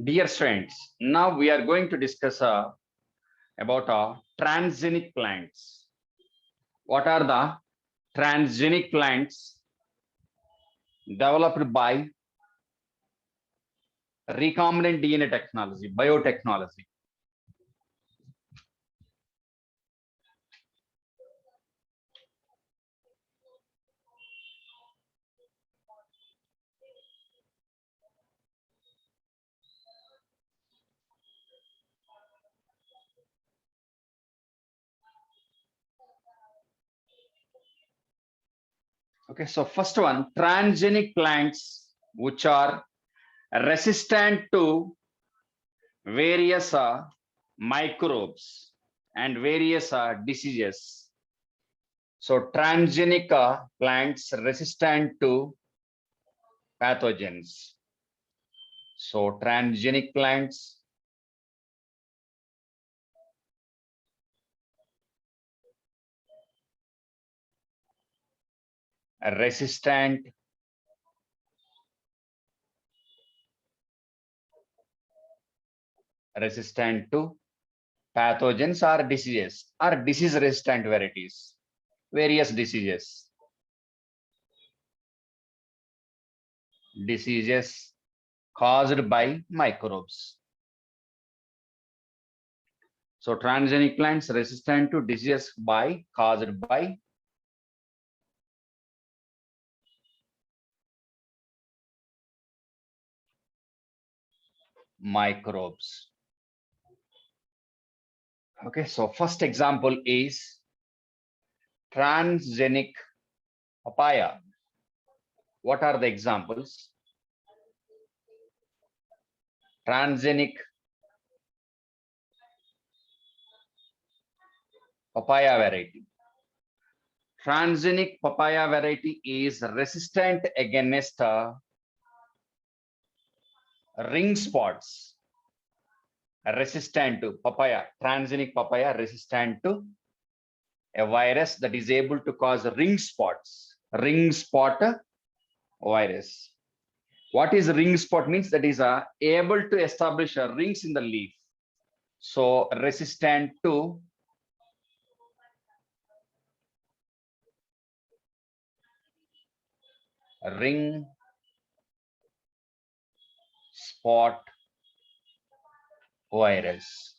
Dear students, now we are going to discuss about transgenic plants. What are the transgenic plants developed by recombinant DNA technology, biotechnology? Okay, so first one, transgenic plants which are resistant to various microbes and various diseases. So transgenic plants resistant to pathogens. So transgenic plants are resistant to pathogens or diseases or disease resistant varieties, various diseases caused by microbes. So transgenic plants resistant to diseases caused by microbes. Okay, so first example is transgenic papaya. What are the examples? Transgenic papaya variety. Transgenic papaya variety is resistant against ring spots. Resistant to papaya, transgenic papaya resistant to a virus that is able to cause ring spots. Ring spot virus. What is ring spot means? That is able to establish rings in the leaf. So resistant to ring spot virus.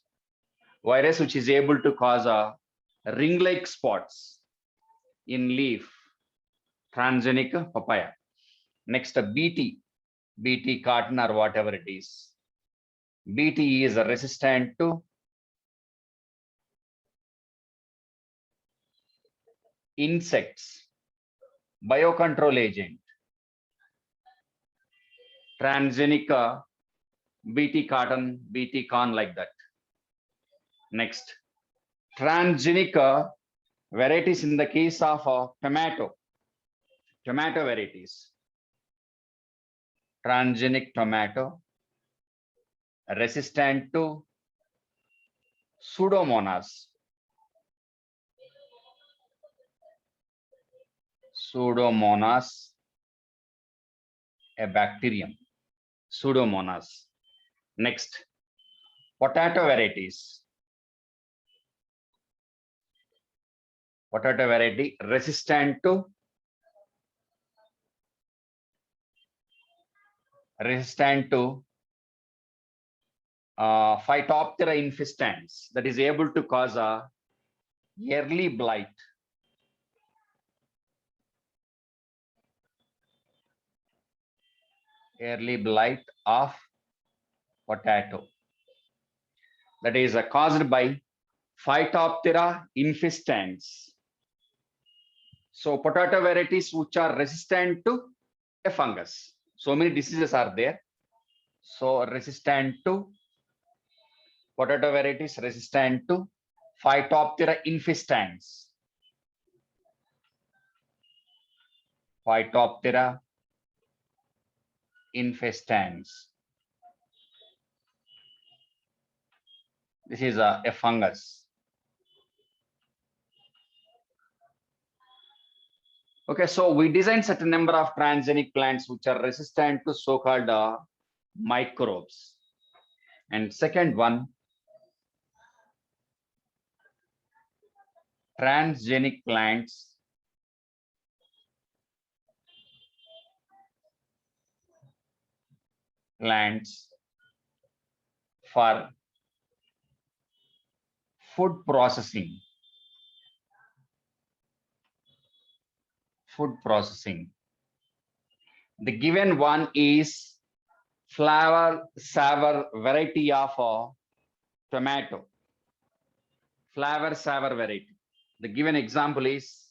Virus which is able to cause ring-like spots in leaf. Transgenic papaya. Next, BT cotton or whatever it is. BT is resistant to insects, biocontrol agent. Transgenic BT cotton, BT corn like that. Next, transgenic varieties in the case of tomato varieties. Transgenic tomato resistant to Pseudomonas. Pseudomonas, a bacterium. Pseudomonas. Next, potato varieties. Potato variety resistant to Phytophthora infestans, that is able to cause a yearly blight. Early blight of potato, that is caused by Phytophthora infestans. So potato varieties which are resistant to a fungus. So many diseases are there. So resistant to potato varieties resistant to Phytophthora infestans. Phytophthora infestans. This is a fungus. Okay, so we designed certain number of transgenic plants which are resistant to so-called microbes. And second one, transgenic plants for food processing. The given one is flavor sour variety of tomato. Flavor sour variety. The given example is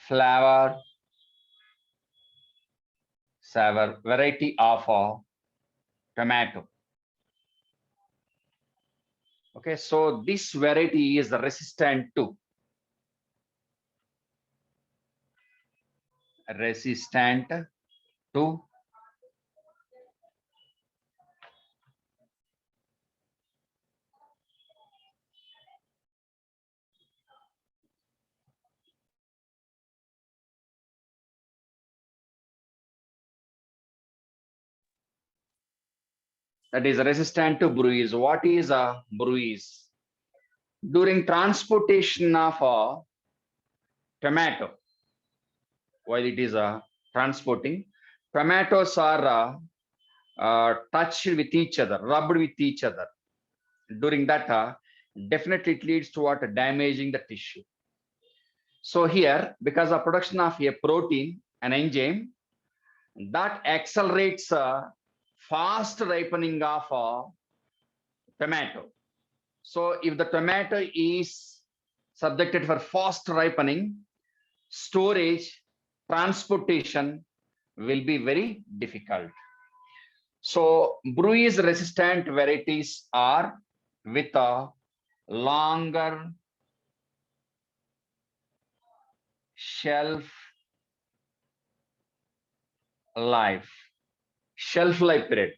flavor sour variety of tomato. Okay, so this variety is resistant to bruise. What is a bruise? During transportation of a tomato, while it is transporting, tomatoes are touched with each other, rubbed with each other. During that, definitely it leads to what? Damaging the tissue. So here, because of production of a protein, an enzyme, that accelerates fast ripening of tomato. So if the tomato is subjected for fast ripening, storage, transportation will be very difficult. So bruise resistant varieties are with a longer shelf life. Shelf life period.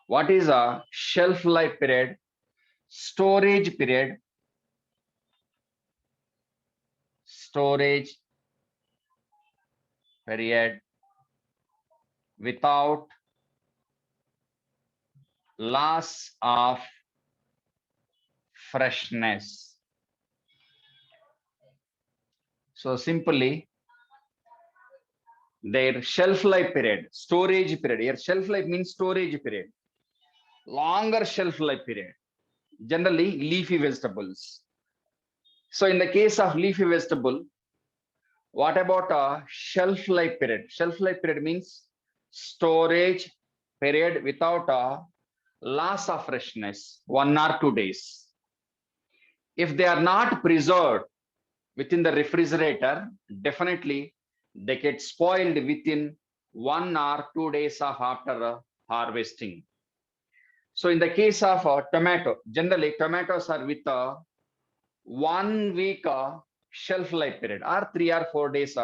What is a shelf life period? Storage period. Storage period without loss of freshness. So simply, their shelf life period, storage period. Here, shelf life means storage period. Longer shelf life period. Generally, leafy vegetables. So in the case of leafy vegetable, what about a shelf life period? Shelf life period means storage period without a loss of freshness, 1 or 2 days. If they are not preserved within the refrigerator, definitely they get spoiled within 1 or 2 days of after harvesting. So in the case of tomato, generally tomatoes are with a 1 week shelf life period or 3 or 4 days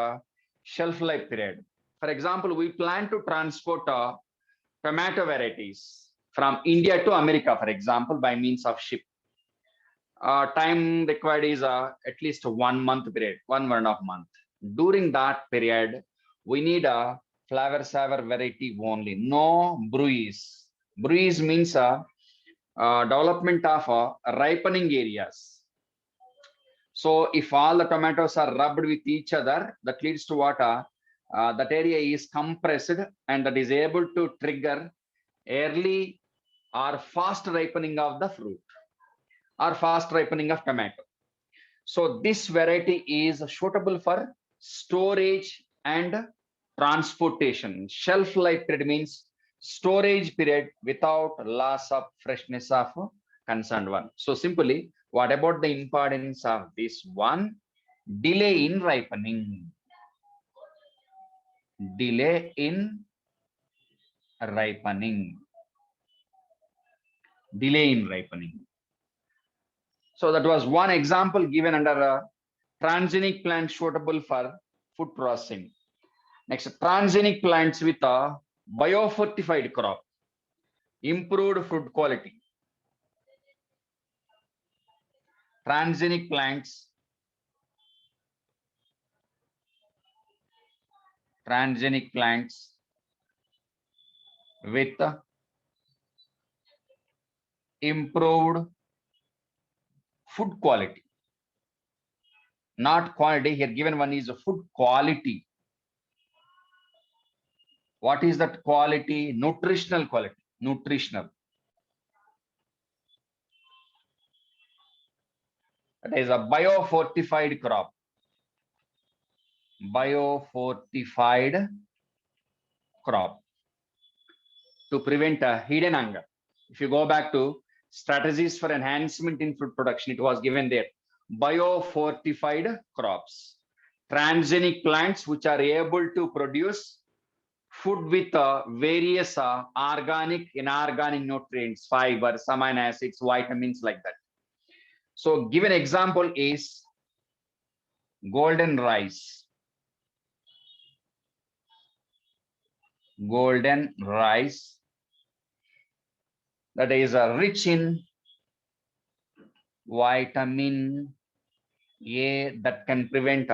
shelf life period. For example, we plan to transport tomato varieties from India to America, for example, by means of ship. Time required is at least 1 month period, 1.5 month. During that period, we need a flavor sour variety only, no bruise. Bruise means development of ripening areas. So if all the tomatoes are rubbed with each other, that leads to what? That area is compressed and that is able to trigger early or fast ripening of the fruit or fast ripening of tomato. So this variety is suitable for storage and transportation. Shelf life period means storage period without loss of freshness of concerned one. So simply, what about the importance of this one? Delay in ripening. Delay in ripening. Delay in ripening. So that was one example given under a transgenic plant suitable for food processing. Next, transgenic plants with a biofortified crop, improved food quality. Transgenic plants transgenic plants with improved food quality, not quantity. Here given one is food quality. What is that quality? Nutritional quality. Nutritional. That is a biofortified crop. Biofortified crop to prevent a hidden hunger. If you go back to strategies for enhancement in food production, it was given there. Biofortified crops, transgenic plants which are able to produce food with various organic, inorganic nutrients, fibers, amino acids, vitamins, like that. So given example is golden rice. Golden rice, that is rich in vitamin A that can prevent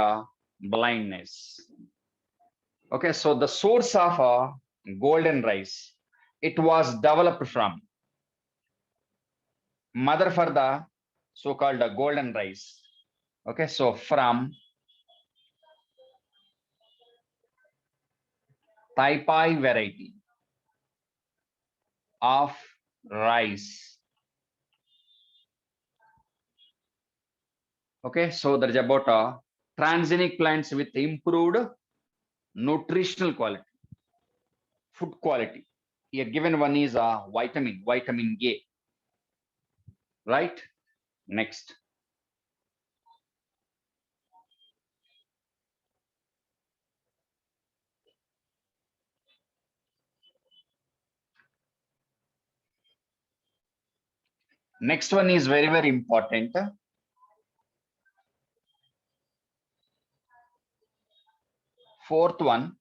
blindness. Okay, so the source of golden rice, it was developed from mother for the so-called golden rice. Okay, so from Taipai variety of rice. Okay, so there's about transgenic plants with improved nutritional quality, food quality. Here given one is vitamin A, right? Next. Next one is very, very important. Fourth one,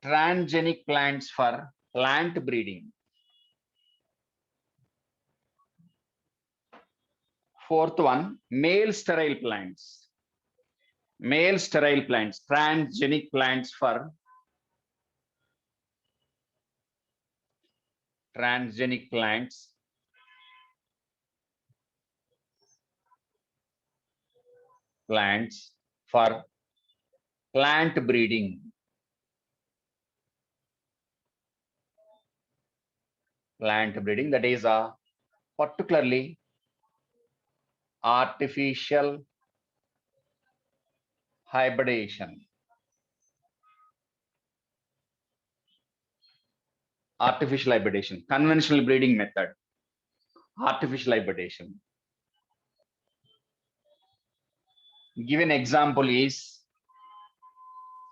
transgenic plants for plant breeding. Fourth one, male sterile plants. Male sterile plants, transgenic plants for transgenic plants for plant breeding. Plant breeding, that is particularly artificial hybridization. Artificial hybridization, conventional breeding method, artificial hybridization. Given example is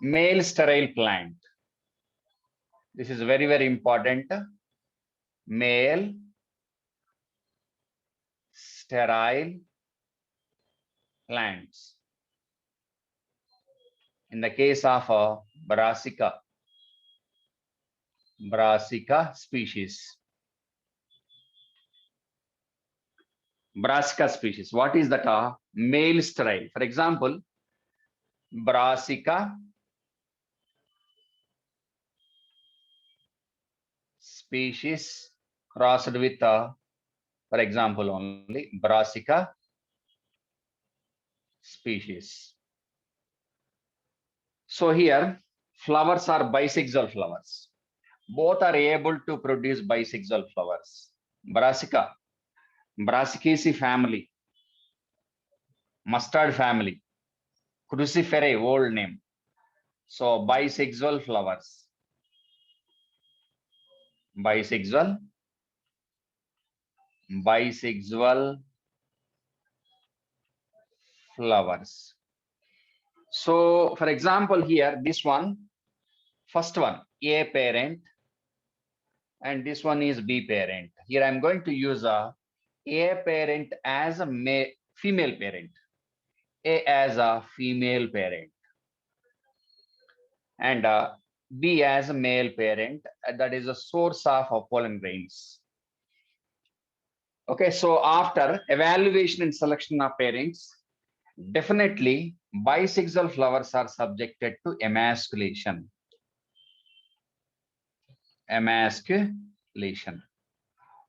male sterile plant. This is very, very important. Male sterile plants. In the case of Brassica species. Brassica species. What is that? Male sterile. For example, Brassica species crossed with, for example, only Brassica species. So here, flowers are bisexual flowers. Both are able to produce bisexual flowers. Brassica, Brassicaceae family, mustard family, Cruciferae, old name. So bisexual flowers. Bisexual flowers. So for example, here, this one, first one, A parent, and this one is B parent. Here I'm going to use a parent as a female parent, A as a female parent, and B as a male parent. That is a source of pollen grains. Okay, so after evaluation and selection of parents, Definitely, bisexual flowers are subjected to emasculation. Emasculation.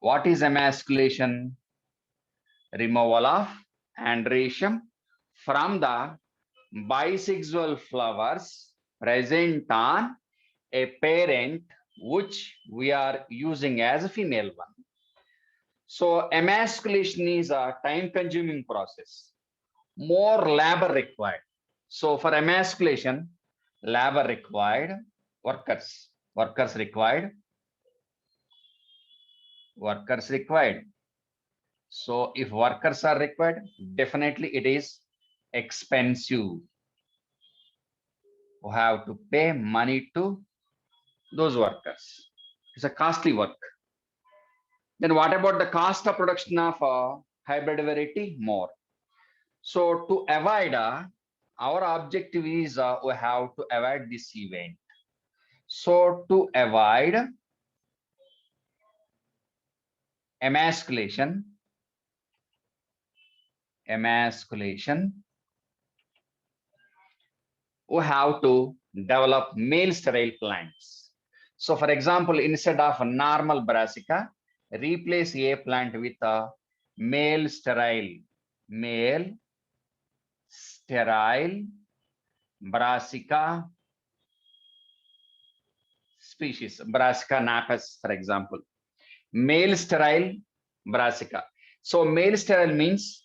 What is emasculation? Removal of androecium from the bisexual flowers present on a parent which we are using as a female one. So emasculation is a time consuming process, more labor required. So for emasculation, labor required, workers required, workers required. So if workers are required, definitely it is expensive. You have to pay money to those workers. It's a costly work. Then what about the cost of production of hybrid variety? More. So to avoid, our objective is we have to avoid this event. So to avoid emasculation, we have to develop male sterile plants. So for example, instead of a normal brassica, replace a plant with a male sterile brassica species, Brassica napus, for example. Male sterile brassica. So male sterile means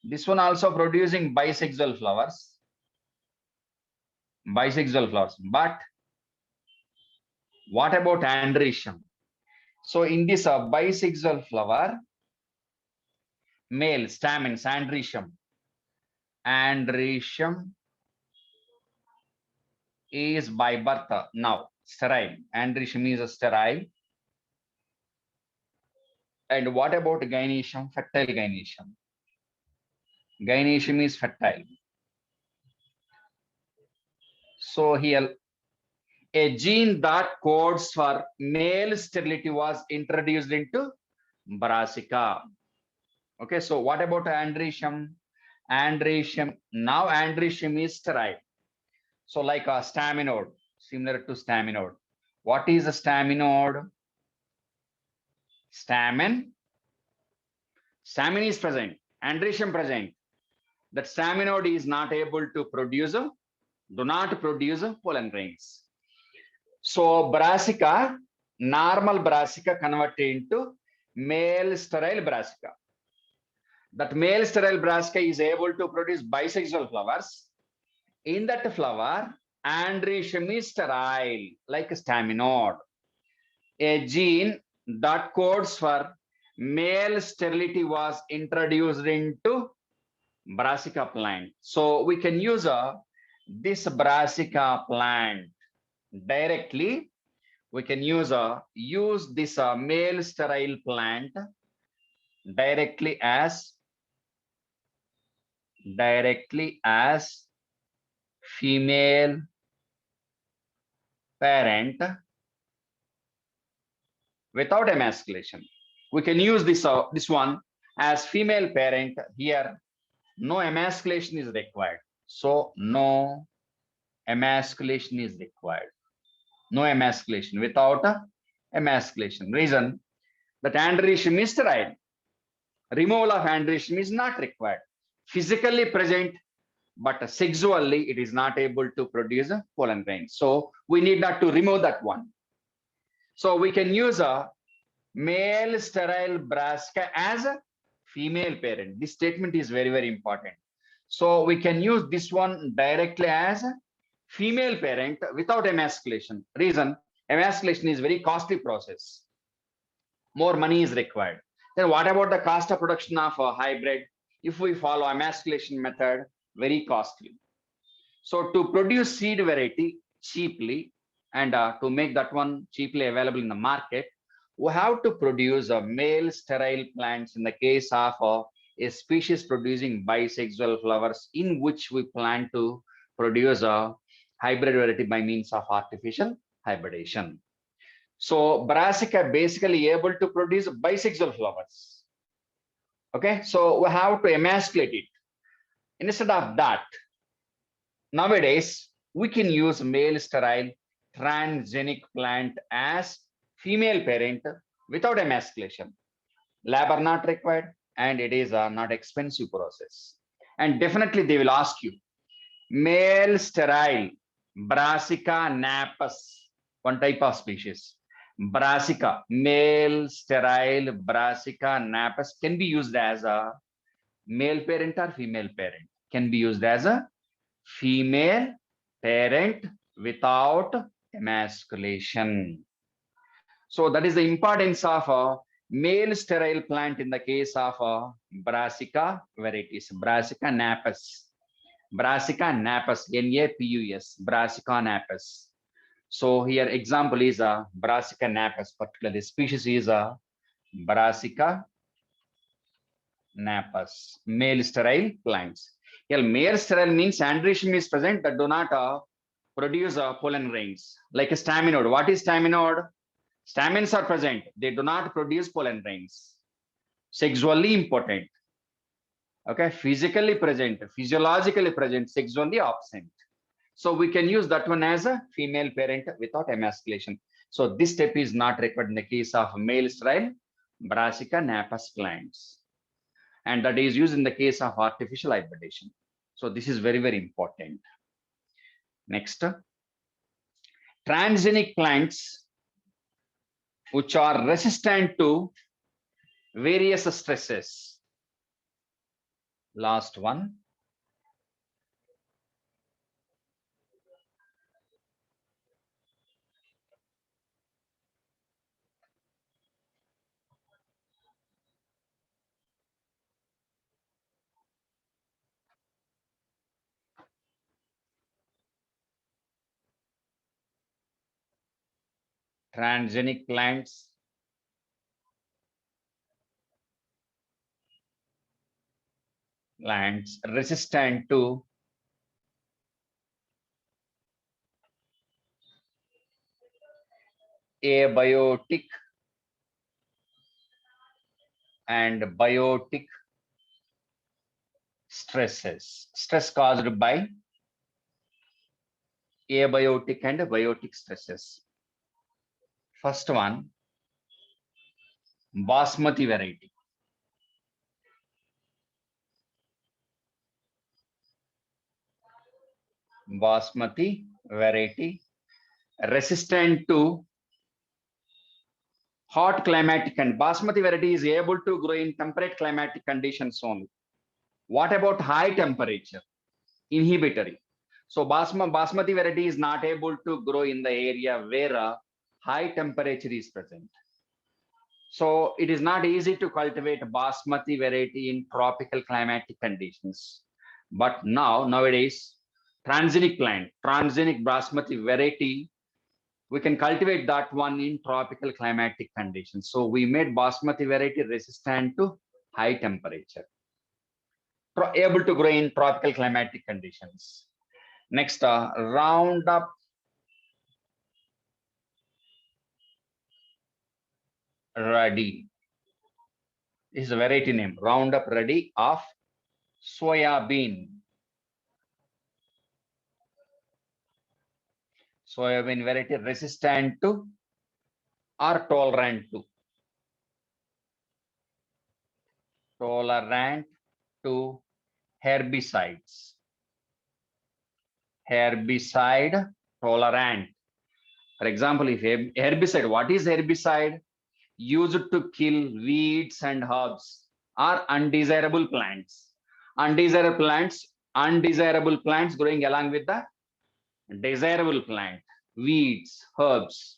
this one also producing bisexual flowers. But what about androecium? So in this bisexual flower, male stamens, androecium is by birth now sterile. Androecium is a sterile. And what about gynoecium? Fertile gynoecium. Gynoecium is fertile. So here, a gene that codes for male sterility was introduced into brassica. Okay, so what about androecium? Now androecium is sterile. So like a staminode, similar to staminode. What is a staminode? Stamen is present, androecium present. That staminode is not able to produce, do not produce pollen grains. So brassica, normal brassica converted into male sterile brassica. That male sterile brassica is able to produce bisexual flowers. In that flower, androecium is sterile, like a staminode. A gene that codes for male sterility was introduced into brassica plant. So we can use this brassica plant directly. We can use this male sterile plant directly as female parent without emasculation. We can use this one as female parent. Here no emasculation is required. So no emasculation is required. No emasculation, without emasculation. Reason that androecium is sterile. Removal of androecium is not required. Physically present, but sexually it is not able to produce a pollen grain. So we need not to remove that one. So we can use a male sterile brassica as a female parent. This statement is very, very important. So we can use this one directly as a female parent without emasculation. Reason, emasculation is very costly process. More money is required. Then what about the cost of production of a hybrid? If we follow emasculation method, very costly. So to produce seed variety cheaply and to make that one cheaply available in the market, we have to produce a male sterile plants in the case of a species producing bisexual flowers, in which we plan to produce a hybrid variety by means of artificial hybridization. So brassica basically able to produce bisexual flowers. Okay, so we have to emasculate it. Instead of that, nowadays we can use male sterile transgenic plant as female parent without emasculation. Labor not required, and it is a not expensive process. And definitely they will ask you, male sterile Brassica napus, one type of species. Brassica, male sterile Brassica napus can be used as a male parent or female parent. Can be used as a female parent without emasculation. So that is the importance of a male sterile plant in the case of Brassica varieties, Brassica napus. Brassica napus, Napus, Brassica napus. So here example is a Brassica napus, particularly species is a Brassica napus, male sterile plants. Here male sterile means androecium is present that do not produce pollen grains. Like a staminode. What is staminode? Stamens are present. They do not produce pollen grains. Sexually important. Okay, physically present, physiologically present, sexually absent. So we can use that one as a female parent without emasculation. So this step is not required in the case of male sterile Brassica napus plants. And that is used in the case of artificial hybridization. So this is very, very important. Next, transgenic plants which are resistant to various stresses. Last one. Transgenic plants resistant to abiotic and biotic stresses. Stress caused by abiotic and biotic stresses. First one, Basmati variety. Basmati variety resistant to hot climatic, and Basmati variety is able to grow in temperate climatic conditions only. What about high temperature? Inhibitory. So Basmati variety is not able to grow in the area where a high temperature is present. So it is not easy to cultivate Basmati variety in tropical climatic conditions. But nowadays, transgenic Basmati variety, we can cultivate that one in tropical climatic conditions. So we made Basmati variety resistant to high temperature, able to grow in tropical climatic conditions. Next, Roundup Ready. This is a variety name, Roundup Ready of soybean. Soybean variety resistant to or tolerant to herbicides. Herbicide tolerant. For example, if herbicide, what is herbicide? Used to kill weeds and herbs or undesirable plants. Undesirable plants growing along with the desirable plant, weeds, herbs.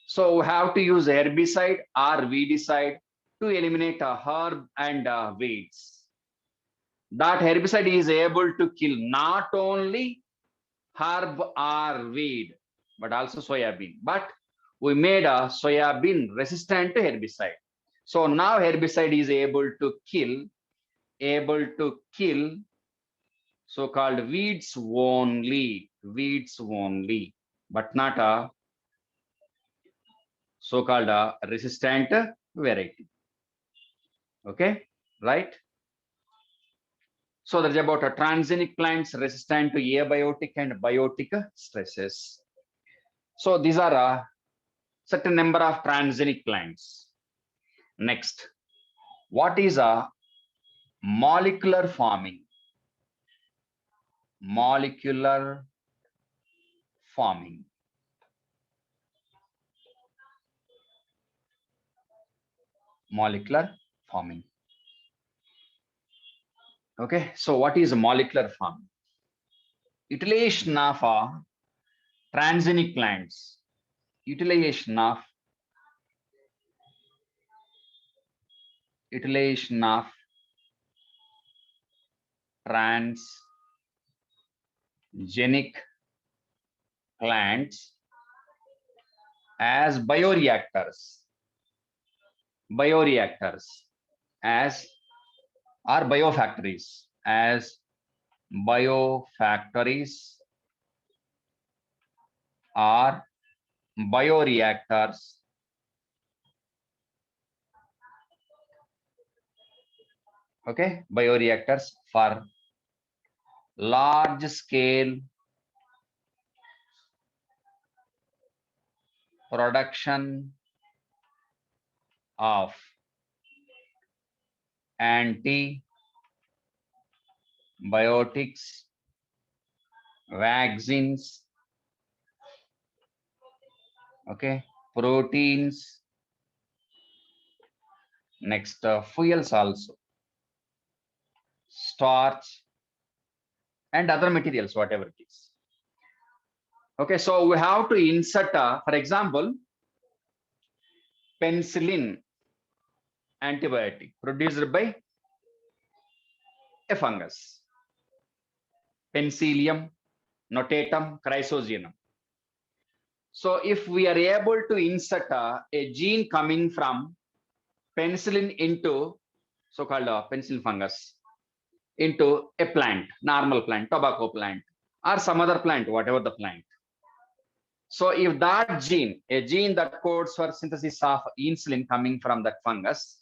So we have to use herbicide or weedicide to eliminate a herb and weeds. That herbicide is able to kill not only herb or weed, but also soybean. But we made a soybean resistant to herbicide. So now herbicide is able to kill so-called weeds only, but not a so-called resistant variety. Okay, right? So there's about a transgenic plants resistant to abiotic and biotic stresses. So these are a certain number of transgenic plants. Next, what is a molecular farming? Molecular farming. Molecular farming. Okay, so what is molecular farming? Utilization of transgenic plants. Utilization of transgenic plants as bioreactors. Bioreactors as or biofactories as biofactories or bioreactors okay bioreactors for large scale production of antibiotics, vaccines, okay, proteins, next fuels also, starch and other materials, whatever it is. Okay, so we have to insert, for example, penicillin antibiotic produced by a fungus, Penicillium notatum chrysogenum. So if we are able to insert a gene coming from penicillin into so-called penicillin fungus into a plant, normal plant, tobacco plant, or some other plant, whatever the plant. So if that gene, a gene that codes for synthesis of insulin coming from that fungus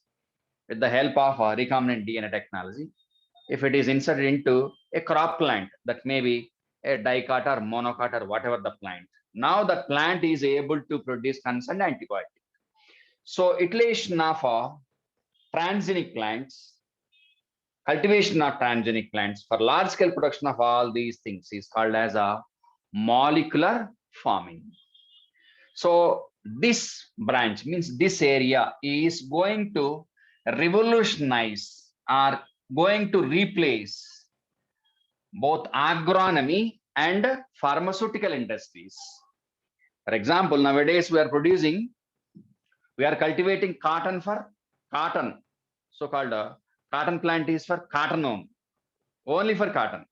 with the help of recombinant DNA technology, if it is inserted into a crop plant, that may be a dicot or monocot or whatever the plant, now the plant is able to produce concerned antibiotic. So utilization of transgenic plants, cultivation of transgenic plants for large scale production of all these things is called as a molecular farming. So this branch means this area is going to revolutionize or going to replace both agronomy and pharmaceutical industries. For example, nowadays we are cultivating cotton for cotton. So-called cotton plant is for cotton only for cotton.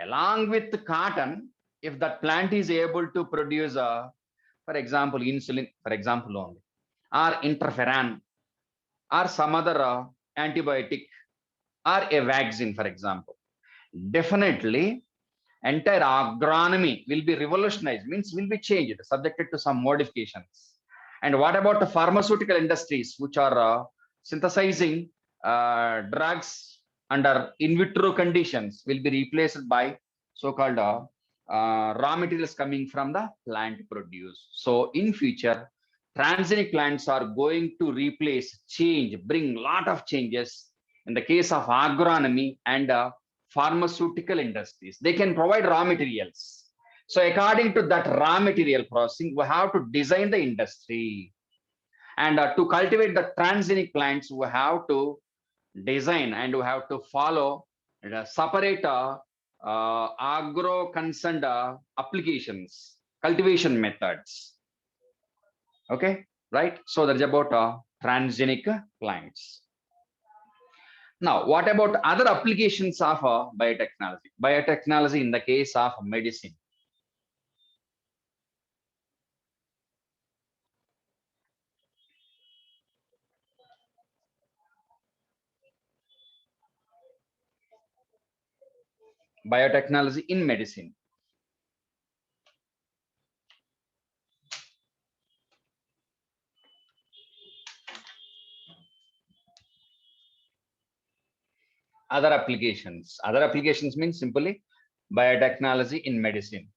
Along with cotton, if that plant is able to produce, for example, insulin, for example only, or interferon, or some other antibiotic, or a vaccine, for example, definitely entire agronomy will be revolutionized, means will be changed, subjected to some modifications. And what about the pharmaceutical industries, which are synthesizing drugs under in vitro conditions, will be replaced by so-called raw materials coming from the plant produce. So in future, transgenic plants are going to replace, change, bring lot of changes in the case of agronomy and pharmaceutical industries. They can provide raw materials. So according to that raw material processing, we have to design the industry. And to cultivate the transgenic plants, we have to design and we have to follow separate agro concerned applications, cultivation methods. Okay, right? So that's about transgenic plants. Now, what about other applications of biotechnology? Biotechnology in the case of medicine. Biotechnology in medicine. Other applications. Other applications means simply biotechnology in medicine.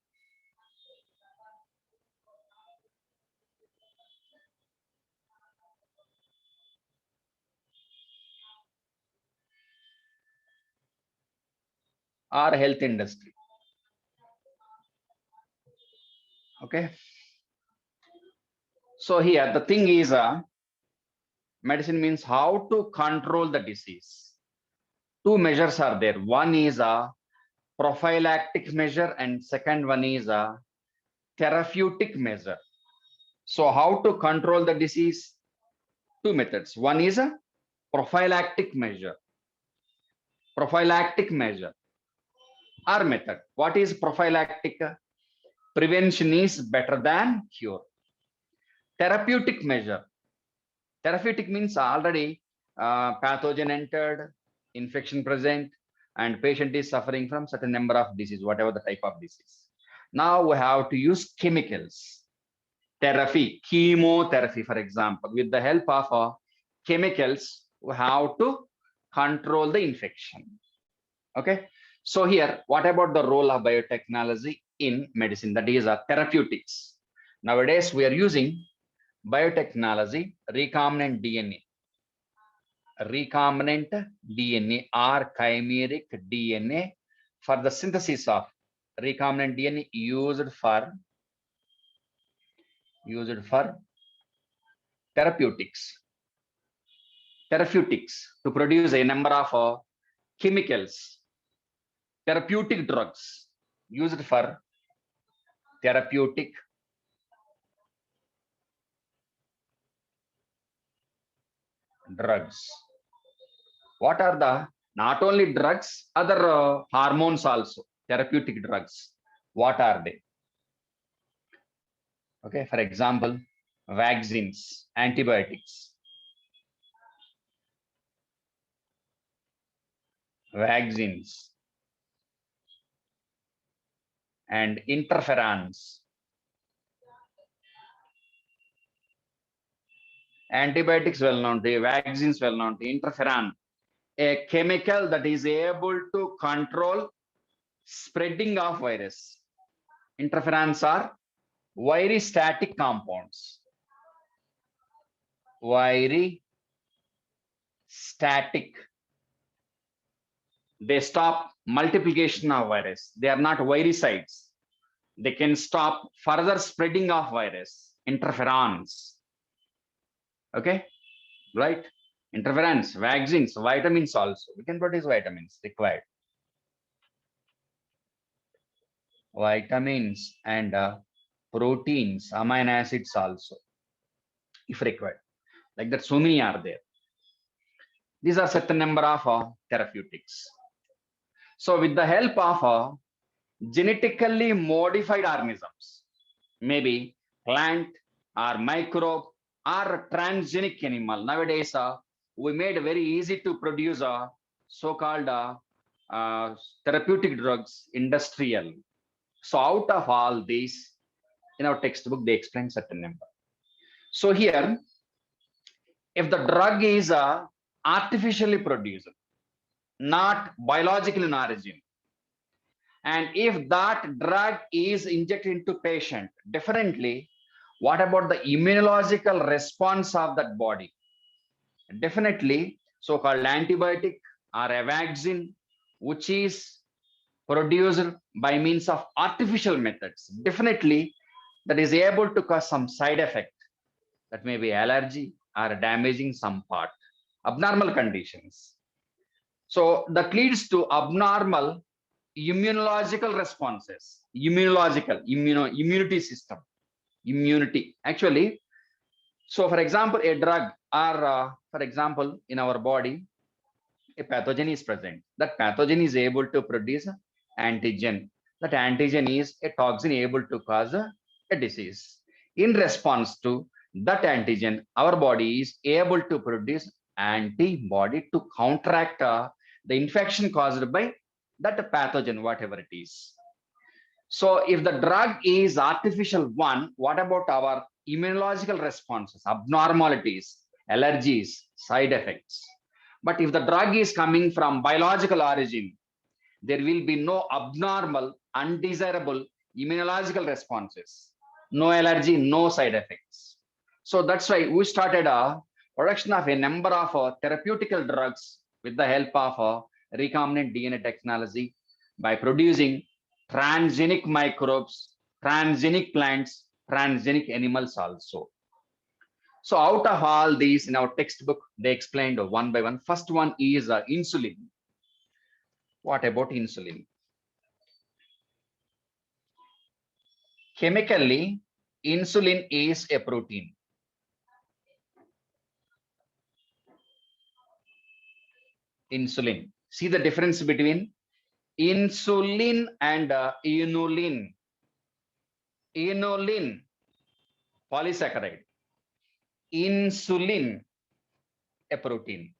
Or health industry. Okay. So here the thing is, medicine means how to control the disease. Two measures are there. One is a prophylactic measure and second one is a therapeutic measure. So how to control the disease? Two methods. One is a prophylactic measure. Prophylactic measure or method. What is prophylactic? Prevention is better than cure. Therapeutic measure. Therapeutic means already pathogen entered, infection present, and patient is suffering from certain number of disease, whatever the type of disease. Now we have to use chemicals. Therapy, chemotherapy, for example, with the help of chemicals, we have to control the infection. Okay. So here, what about the role of biotechnology in medicine? That is therapeutics. Nowadays, we are using biotechnology, recombinant DNA. Recombinant DNA or chimeric DNA for the synthesis of recombinant DNA used for therapeutics. Therapeutics to produce a number of chemicals, therapeutic drugs used for therapeutic drugs. What are the not only drugs, other hormones also, therapeutic drugs? What are they? Okay, for example, vaccines, antibiotics, vaccines, and interferons. Antibiotics well known, the vaccines well known, the interferon, a chemical that is able to control spreading of virus. Interferons are wiry static compounds. Wiry static. They stop multiplication of virus. They are not virucides. They can stop further spreading of virus. Interferons. Okay, right? Interferons, vaccines, vitamins also. We can produce vitamins required. Vitamins and proteins, amino acids also, if required. Like that, so many are there. These are certain number of therapeutics. So with the help of genetically modified organisms, maybe plant or microbe or transgenic animal. Nowadays, we made very easy to produce so-called therapeutic drugs industrial. So out of all these, in our textbook, they explain certain number. So here, if the drug is artificially produced, not biological in origin, and if that drug is injected into patient, definitely, what about the immunological response of that body? Definitely, so-called antibiotic or a vaccine, which is produced by means of artificial methods, definitely that is able to cause some side effect. That may be allergy or damaging some part, abnormal conditions. So that leads to abnormal immunological responses, immunity system, immunity. Actually, so for example, a drug or for example, in our body, a pathogen is present. That pathogen is able to produce antigen. That antigen is a toxin able to cause a disease. In response to that antigen, our body is able to produce antibody to counteract the infection caused by that pathogen, whatever it is. So if the drug is artificial one, what about our immunological responses, abnormalities, allergies, side effects? But if the drug is coming from biological origin, there will be no abnormal, undesirable immunological responses, no allergy, no side effects. So that's why we started a production of a number of therapeutical drugs with the help of recombinant DNA technology by producing transgenic microbes, transgenic plants, transgenic animals also. So out of all these in our textbook, they explained one by one. First one is insulin. What about insulin? Chemically, insulin is a protein. Insulin. See the difference between insulin and inulin. Inulin, polysaccharide. Insulin, a protein.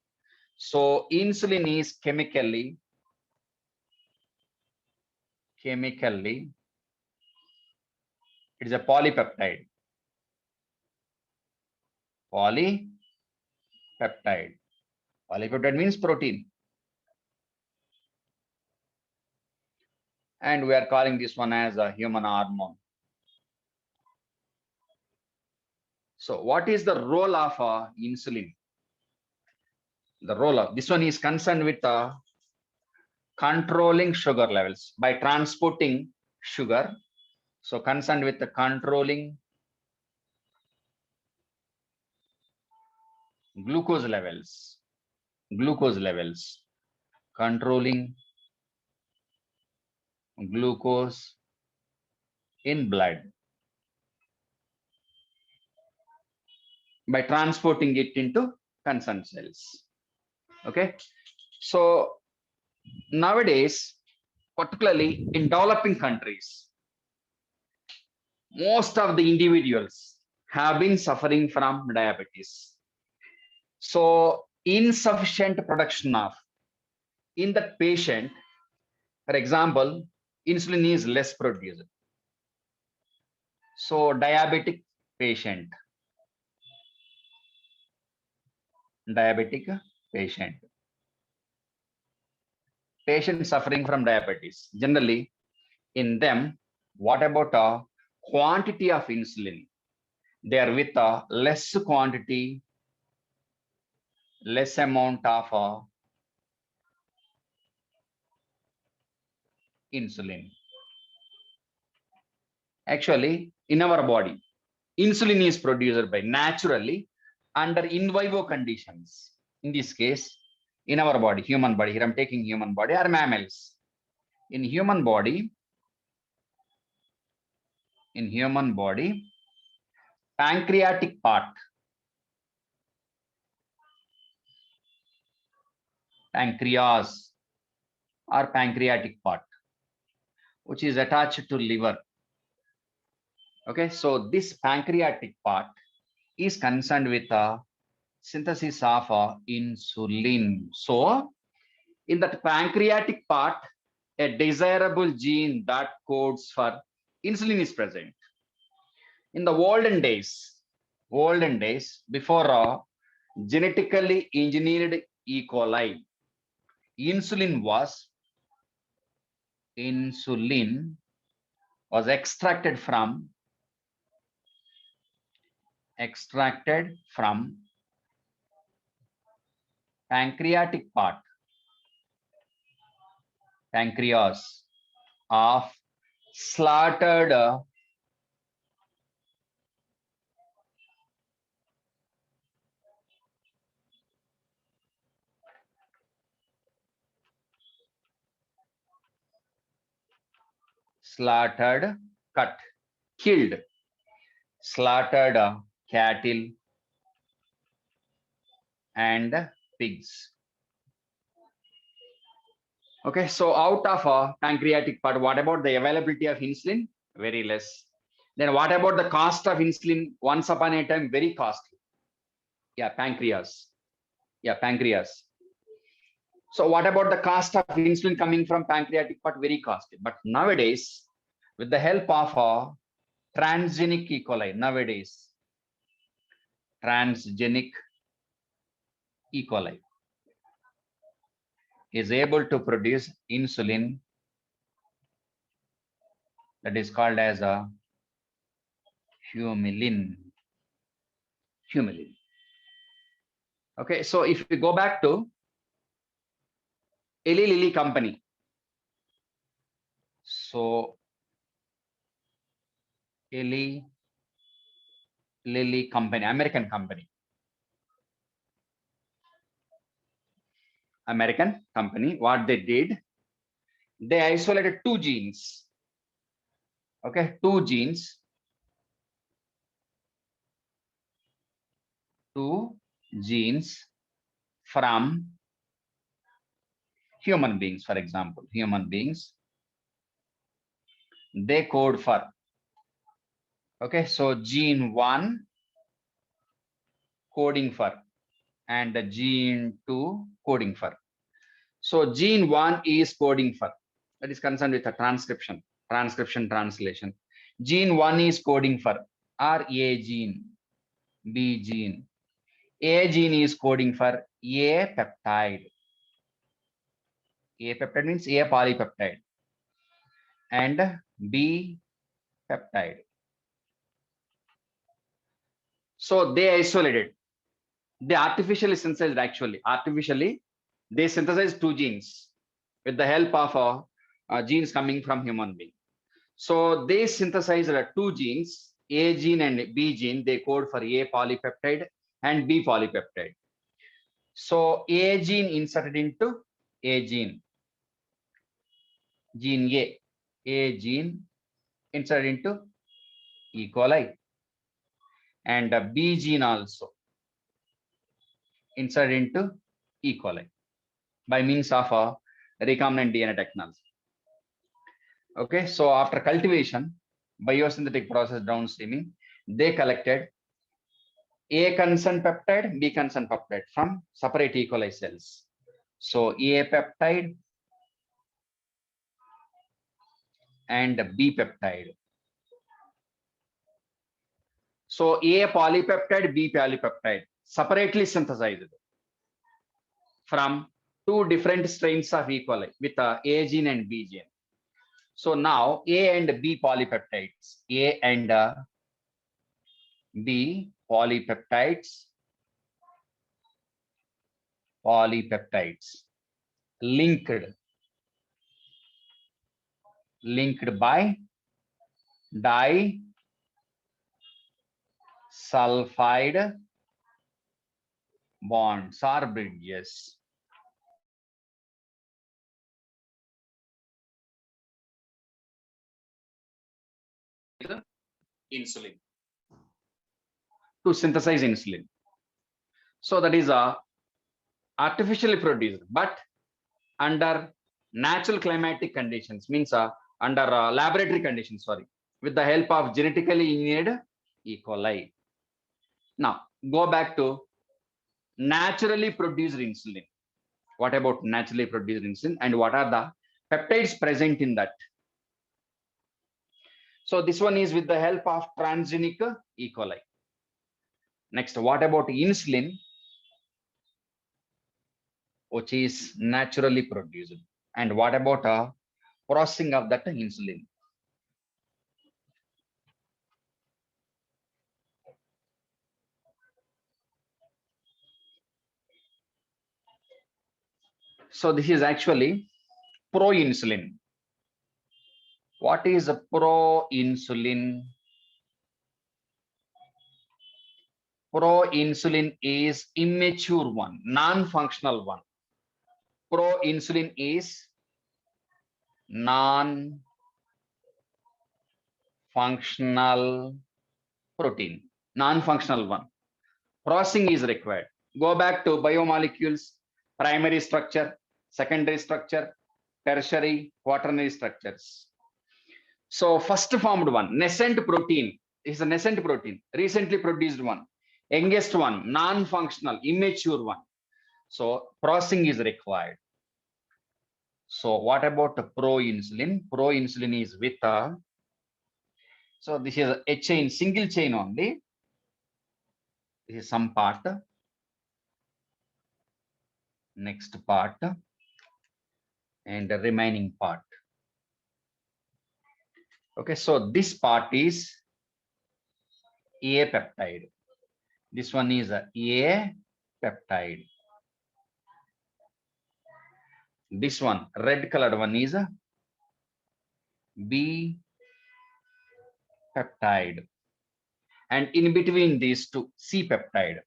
So insulin is chemically, it is a polypeptide. Polypeptide. Polypeptide means protein. And we are calling this one as a human hormone. So what is the role of insulin? The role of this one is concerned with controlling sugar levels by transporting sugar. So concerned with the controlling glucose levels, controlling glucose in blood by transporting it into concerned cells. Okay. So nowadays, particularly in developing countries, most of the individuals have been suffering from diabetes. So insufficient production of in that patient, for example, insulin is less produced. So diabetic patient, patient suffering from diabetes. Generally, in them, what about a quantity of insulin? They are with a less quantity, less amount of insulin. Actually, in our body, insulin is produced by naturally under in vivo conditions. In this case, in our body, human body, here I'm taking human body or mammals. In human body, pancreatic part, pancreas or pancreatic part, which is attached to liver. Okay, so this pancreatic part is concerned with the synthesis of insulin. So in that pancreatic part, a desirable gene that codes for insulin is present. In the olden days, before genetically engineered E. coli, insulin was extracted from pancreatic part, pancreas of slaughtered cut, killed, slaughtered cattle and pigs. Okay, so out of pancreatic part, what about the availability of insulin? Very less. Then what about the cost of insulin? Once upon a time, very costly. Yeah, pancreas. So what about the cost of insulin coming from pancreatic part? Very costly. But nowadays, with the help of transgenic E. coli, transgenic E. coli. is able to produce insulin, that is called as a humulin. Humulin. Okay, so if we go back to Eli Lilly company, so Eli Lilly company, American company, what they did, they isolated two genes. Okay, two genes from human beings. For example, human beings, they code for, okay, so gene 1 coding for, and the gene 2 coding for. So gene 1 is coding for, that is concerned with the transcription translation. Gene 1 is coding for R A gene, B gene. A gene is coding for A peptide. A peptide means A polypeptide, and B peptide. So they isolated. They artificially synthesized, they synthesized two genes with the help of genes coming from human being. So they synthesized two genes, A gene and B gene. They code for A polypeptide and B polypeptide. So A gene inserted into A gene, gene A gene inserted into E. coli, and B gene also inserted into E. coli by means of a recombinant DNA technology. Okay, so after cultivation, biosynthetic process downstreaming, they collected A concerned peptide, B concerned peptide from separate E. coli cells. So A peptide and B peptide. So A polypeptide, B polypeptide, separately synthesized from two different strains of E. coli with A gene and B gene. So now A and B polypeptides, A and B polypeptides linked by disulfide bonds or bridges. Insulin to synthesize insulin. So that is artificially produced, but under natural climatic conditions, means under laboratory conditions, sorry, with the help of genetically engineered E. coli. Now go back to naturally produced insulin. What about naturally produced insulin, and what are the peptides present in that? So this one is with the help of transgenic E. coli. Next, what about insulin, which is naturally produced, and what about processing of that insulin? So this is actually proinsulin. What is a proinsulin? Proinsulin is immature one, non-functional one. Proinsulin is non-functional protein, non-functional one. Processing is required. Go back to biomolecules, primary structure, secondary structure, tertiary, quaternary structures. So first formed one, nascent protein, is a nascent protein, recently produced one. Youngest one, non-functional, immature one. So processing is required. So what about the proinsulin? Proinsulin is with so this is a chain, single chain only. This is some part. Next part. and the remaining part. Okay, so this part is A peptide. This one is a peptide. This one, red colored one, is a B peptide. And in between these two, C peptide.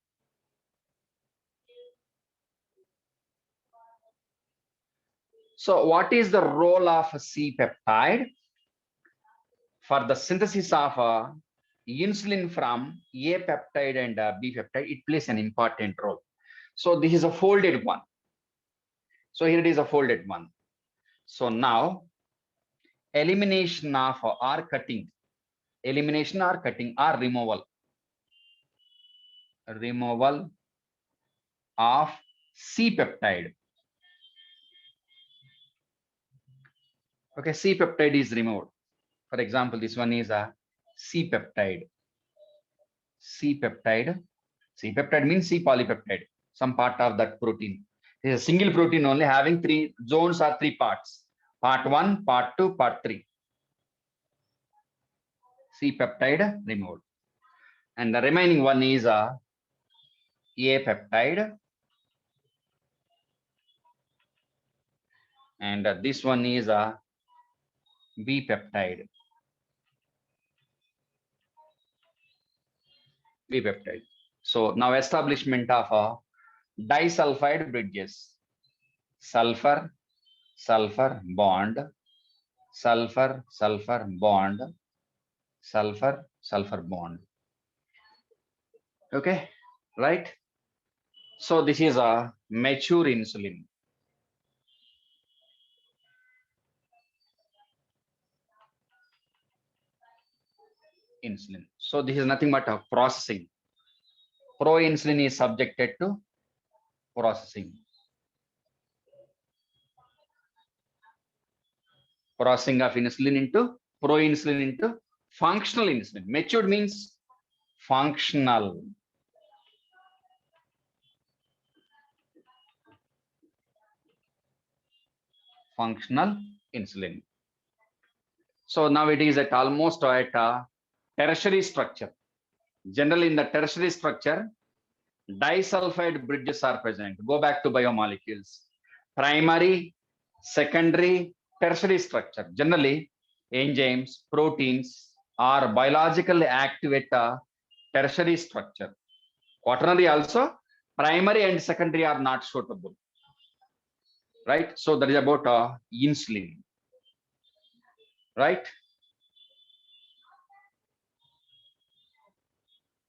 So what is the role of a C peptide? For the synthesis of insulin from A peptide and B peptide, it plays an important role. So this is a folded one. So here it is a folded one. So now elimination of or cutting, elimination or cutting or removal of C peptide. Okay, C peptide is removed. For example, this one is a C peptide. C peptide. C peptide means C polypeptide, some part of that protein. It is a single protein only having three zones or three parts. Part 1, part 2, part 3. C peptide removed. And the remaining one is a peptide. And this one is a B peptide. B peptide. So now establishment of a disulfide bridges. Sulfur, sulfur bond, sulfur, sulfur bond, sulfur, sulfur bond. Okay, right? So this is a mature insulin. Insulin. So this is nothing but a processing. Proinsulin is subjected to processing. Processing of insulin into proinsulin into functional insulin. Matured means functional. Functional insulin. So now it is at almost at a tertiary structure. Generally in the tertiary structure, disulfide bridges are present. Go back to biomolecules. Primary, secondary, tertiary structure. Generally, enzymes, proteins are biologically active at a tertiary structure. Quaternary also, primary and secondary are not suitable. Right? So that is about insulin. Right?